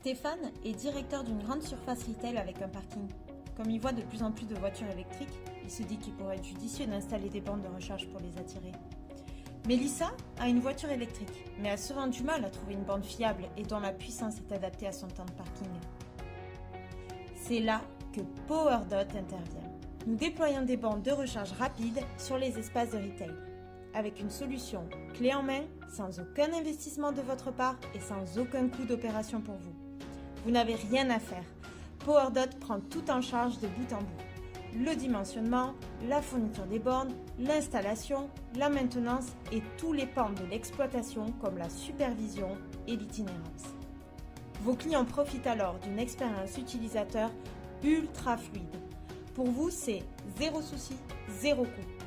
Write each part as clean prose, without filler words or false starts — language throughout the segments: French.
Stéphane est directeur d'une grande surface retail avec un parking. Comme il voit de plus en plus de voitures électriques, il se dit qu'il pourrait être judicieux d'installer des bornes de recharge pour les attirer. Mélissa a une voiture électrique, mais a souvent du mal à trouver une borne fiable et dont la puissance est adaptée à son temps de parking. C'est là que PowerDot intervient. Nous déployons des bornes de recharge rapide sur les espaces de retail, avec une solution clé en main, sans aucun investissement de votre part et sans aucun coût d'opération pour vous. Vous n'avez rien à faire. PowerDot prend tout en charge de bout en bout. Le dimensionnement, la fourniture des bornes, l'installation, la maintenance et tous les pans de l'exploitation comme la supervision et l'itinérance. Vos clients profitent alors d'une expérience utilisateur ultra fluide. Pour vous, c'est zéro souci, zéro coût.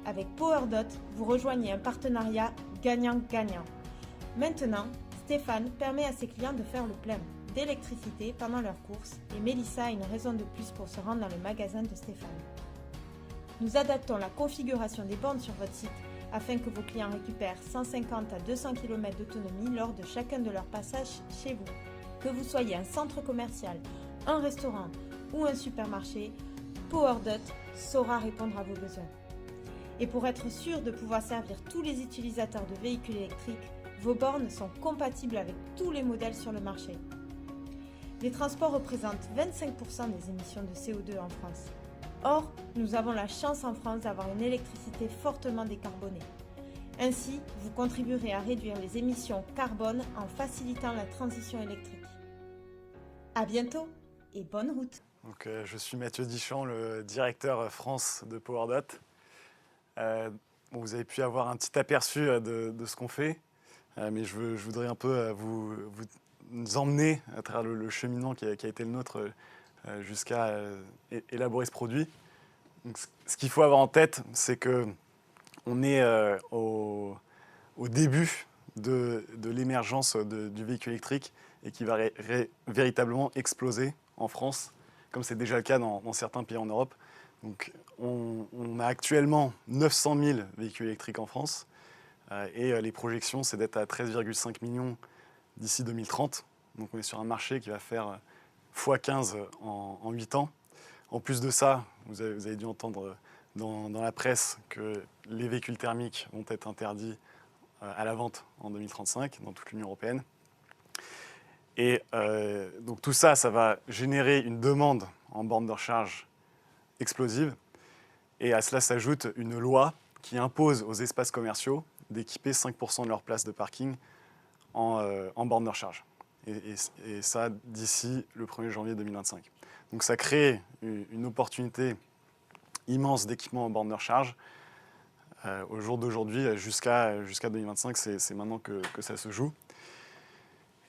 Avec PowerDot, vous rejoignez un partenariat gagnant-gagnant. Maintenant, Stéphane permet à ses clients de faire le plein d'électricité pendant leurs courses et Mélissa a une raison de plus pour se rendre dans le magasin de Stéphane. Nous adaptons la configuration des bornes sur votre site afin que vos clients récupèrent 150 à 200 km d'autonomie lors de chacun de leurs passages chez vous. Que vous soyez un centre commercial, un restaurant ou un supermarché, PowerDot saura répondre à vos besoins. Et pour être sûr de pouvoir servir tous les utilisateurs de véhicules électriques, vos bornes sont compatibles avec tous les modèles sur le marché. Les transports représentent 25% des émissions de CO2 en France. Or, nous avons la chance en France d'avoir une électricité fortement décarbonée. Ainsi, vous contribuerez à réduire les émissions carbone en facilitant la transition électrique. À bientôt et bonne route. Donc, je suis Mathieu Dichamp, le directeur France de PowerDot. Vous avez pu avoir un petit aperçu de ce qu'on fait, mais je voudrais un peu vous emmener à travers le cheminement qui a été le nôtre jusqu'à élaborer ce produit. Donc, ce qu'il faut avoir en tête, c'est qu'on est au début de l'émergence du véhicule électrique et qui va véritablement exploser en France, comme c'est déjà le cas dans certains pays en Europe. Donc, on a actuellement 900 000 véhicules électriques en France et les projections, c'est d'être à 13,5 millions d'ici 2030. Donc, on est sur un marché qui va faire x15 en 8 ans. En plus de ça, vous avez dû entendre dans la presse que les véhicules thermiques vont être interdits à la vente en 2035 dans toute l'Union européenne. Et donc tout ça, ça va générer une demande en bornes de recharge explosive. Et à cela s'ajoute une loi qui impose aux espaces commerciaux d'équiper 5% de leur place de parking en bornes de recharge. Et ça d'ici le 1er janvier 2025. Donc ça crée une opportunité immense d'équipement en bornes de recharge. Au jour d'aujourd'hui, jusqu'à 2025, c'est maintenant que ça se joue.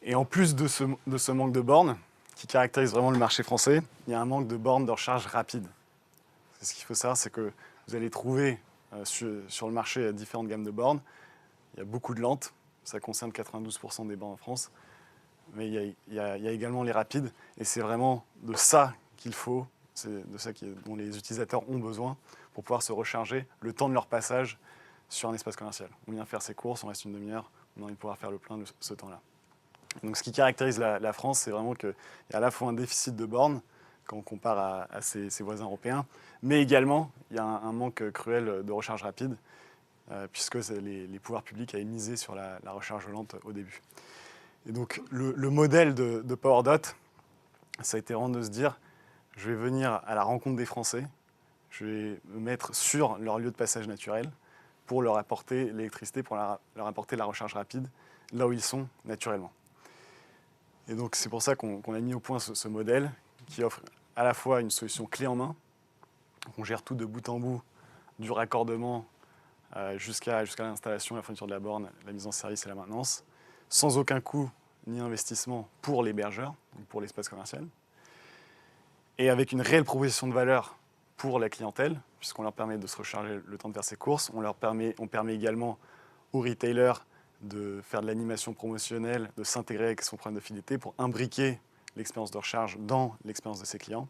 Et en plus de ce manque de bornes, qui caractérise vraiment le marché français, il y a un manque de bornes de recharge rapide. Ce qu'il faut savoir, c'est que vous allez trouver sur le marché différentes gammes de bornes. Il y a beaucoup de lentes, ça concerne 92% des bornes en France. Mais il y a également les rapides, et c'est vraiment de ça qu'il faut, c'est de ça dont les utilisateurs ont besoin pour pouvoir se recharger le temps de leur passage sur un espace commercial. On vient faire ses courses, on reste une demi-heure, on a envie de pouvoir faire le plein de ce temps-là. Donc ce qui caractérise la France, c'est vraiment qu'il y a à la fois un déficit de bornes quand on compare à ses voisins européens, mais également il y a un manque cruel de recharge rapide, puisque les pouvoirs publics avaient misé sur la recharge lente au début. Et donc le modèle de PowerDot, ça a été vraiment de se dire, je vais venir à la rencontre des Français, je vais me mettre sur leur lieu de passage naturel pour leur apporter l'électricité, pour leur apporter la recharge rapide, là où ils sont naturellement. Et donc c'est pour ça qu'on a mis au point ce modèle qui offre à la fois une solution clé en main, on gère tout de bout en bout, du raccordement jusqu'à l'installation, la fourniture de la borne, la mise en service et la maintenance, sans aucun coût ni investissement pour l'hébergeur, donc pour l'espace commercial, et avec une réelle proposition de valeur pour la clientèle, puisqu'on leur permet de se recharger le temps de faire ses courses, on permet également aux retailers de faire de l'animation promotionnelle, de s'intégrer avec son programme de fidélité pour imbriquer l'expérience de recharge dans l'expérience de ses clients.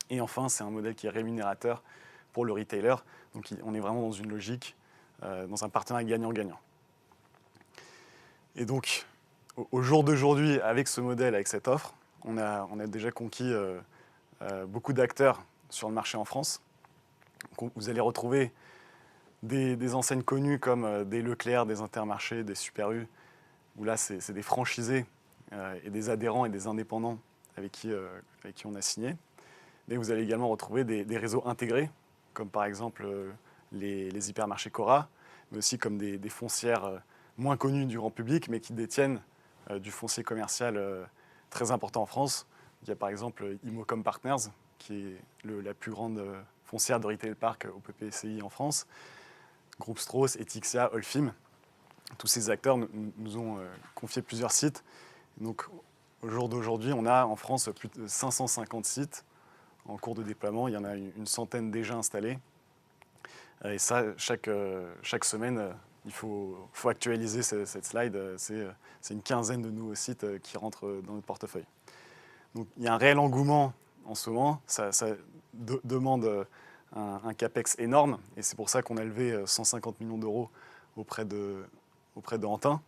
Et enfin, c'est un modèle qui est rémunérateur pour le retailer. Donc on est vraiment dans une logique, dans un partenariat gagnant-gagnant. Et donc, au jour d'aujourd'hui, avec ce modèle, avec cette offre, on a déjà conquis beaucoup d'acteurs sur le marché en France. Donc, vous allez retrouver des enseignes connues comme des Leclerc, des Intermarchés, des Super U, où là, c'est des franchisés et des adhérents et des indépendants avec qui on a signé. Mais vous allez également retrouver des réseaux intégrés, comme par exemple les hypermarchés Cora, mais aussi comme des foncières moins connues du grand public, mais qui détiennent du foncier commercial très important en France. Il y a par exemple Immocom Partners, qui est la plus grande foncière de retail park au PPCI en France, Groupe Strauss, Etixia, Holcim. Tous ces acteurs nous ont confié plusieurs sites. Donc, au jour d'aujourd'hui, on a en France plus de 550 sites en cours de déploiement. Il y en a une centaine déjà installés. Et ça, chaque semaine, il faut actualiser cette slide. C'est une quinzaine de nouveaux sites qui rentrent dans notre portefeuille. Donc, il y a un réel engouement en ce moment. Ça demande un CAPEX énorme. Et c'est pour ça qu'on a levé 150 millions d'euros auprès de Antin,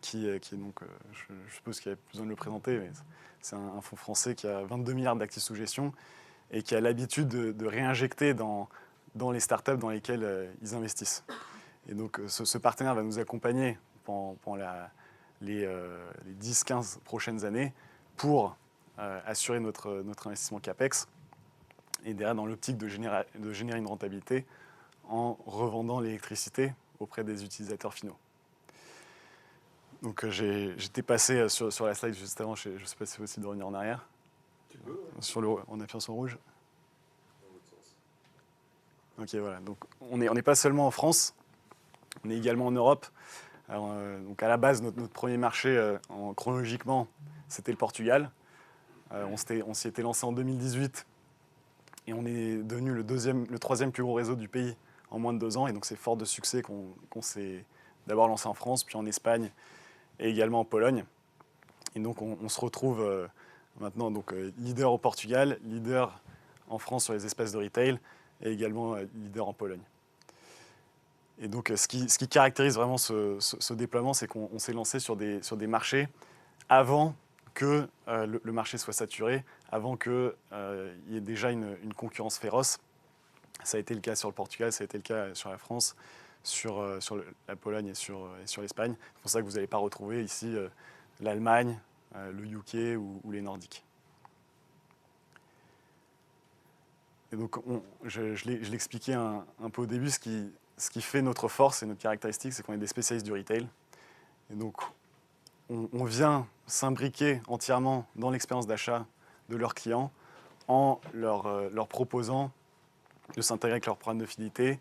qui est donc, je suppose qu'il n'y a plus besoin de le présenter, mais c'est un fonds français qui a 22 milliards d'actifs sous gestion et qui a l'habitude de réinjecter dans les startups dans lesquelles ils investissent. Et donc ce partenaire va nous accompagner pendant les 10-15 prochaines années pour assurer notre investissement CAPEX et derrière dans l'optique de générer une rentabilité en revendant l'électricité auprès des utilisateurs finaux. Donc j'étais passé sur la slide juste avant, je ne sais pas si c'est possible de revenir en arrière. Tu peux. En appuyant sur le rouge. Dans l'autre sens. Ok, voilà. Donc on n'est pas seulement en France, on est également en Europe. Alors, donc à la base, notre premier marché, chronologiquement, c'était le Portugal. On s'y était lancé en 2018 et on est devenu le troisième plus gros réseau du pays en moins de 2 ans. Et donc c'est fort de succès qu'on s'est d'abord lancé en France, puis en Espagne et également en Pologne. Et donc on se retrouve maintenant donc, leader au Portugal, leader en France sur les espaces de retail et également leader en Pologne. Et donc ce qui caractérise vraiment ce déploiement, c'est qu'on s'est lancé sur des marchés avant que le marché soit saturé, avant qu'il y ait déjà une concurrence féroce. Ça a été le cas sur le Portugal, ça a été le cas sur la France, sur la Pologne et sur l'Espagne. C'est pour ça que vous n'allez pas retrouver ici l'Allemagne, le UK ou les Nordiques. Et donc, je l'expliquais un peu au début, ce qui fait notre force et notre caractéristique, c'est qu'on est des spécialistes du retail. Et donc, on vient s'imbriquer entièrement dans l'expérience d'achat de leurs clients en leur proposant de s'intégrer avec leur programme de fidélité,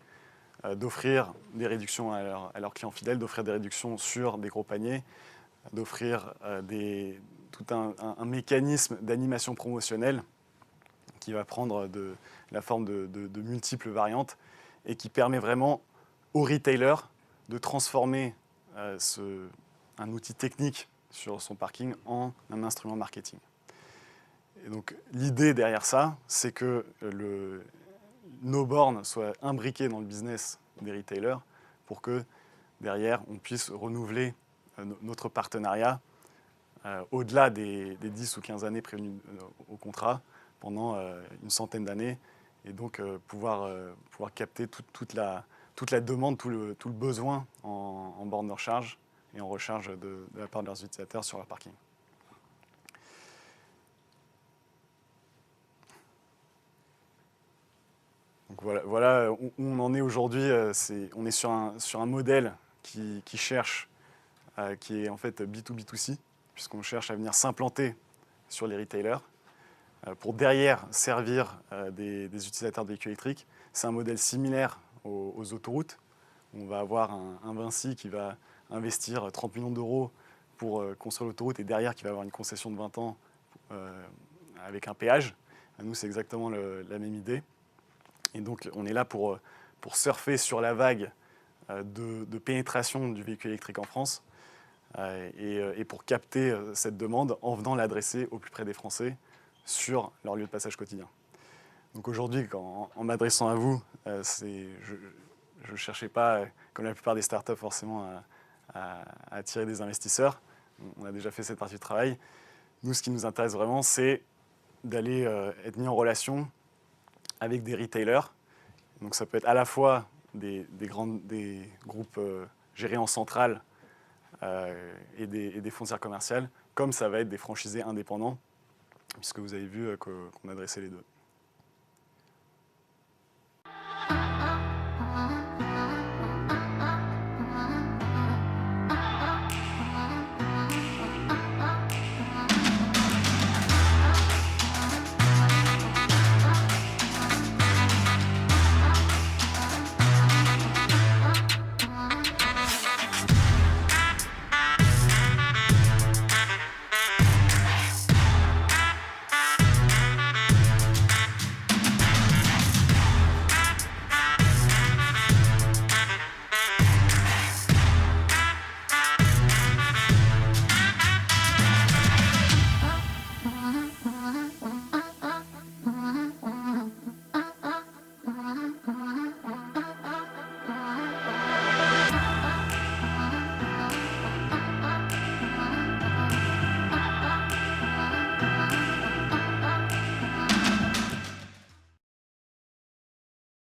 d'offrir des réductions à leurs clients fidèles, d'offrir des réductions sur des gros paniers, d'offrir tout un mécanisme d'animation promotionnelle qui va prendre la forme de multiples variantes et qui permet vraiment aux retailers de transformer un outil technique sur son parking en un instrument marketing. Et donc l'idée derrière ça, c'est que nos bornes soient imbriquées dans le business des retailers pour que derrière on puisse renouveler notre partenariat au-delà des 10 ou 15 années prévues au contrat pendant une centaine d'années et donc pouvoir capter toute la demande, tout le besoin en borne de recharge et en recharge de la part de leurs utilisateurs sur leur parking. Donc voilà où on en est aujourd'hui. On est sur un modèle qui cherche, qui est en fait B2B2C, puisqu'on cherche à venir s'implanter sur les retailers pour derrière servir des utilisateurs de véhicules électriques. C'est un modèle similaire aux autoroutes. On va avoir un Vinci qui va investir 30 millions d'euros pour construire l'autoroute et derrière qui va avoir une concession de 20 ans avec un péage. Nous, c'est exactement la même idée. Et donc, on est là pour surfer sur la vague de pénétration du véhicule électrique en France et pour capter cette demande en venant l'adresser au plus près des Français sur leur lieu de passage quotidien. Donc aujourd'hui, en m'adressant à vous, je ne cherchais pas, comme la plupart des startups, forcément à attirer des investisseurs. on a déjà fait cette partie du travail. Nous, ce qui nous intéresse vraiment, c'est d'aller être mis en relation avec des retailers. Donc ça peut être à la fois des groupes gérés en centrale et des foncières commerciales, comme ça va être des franchisés indépendants, puisque vous avez vu qu'on adressait les deux.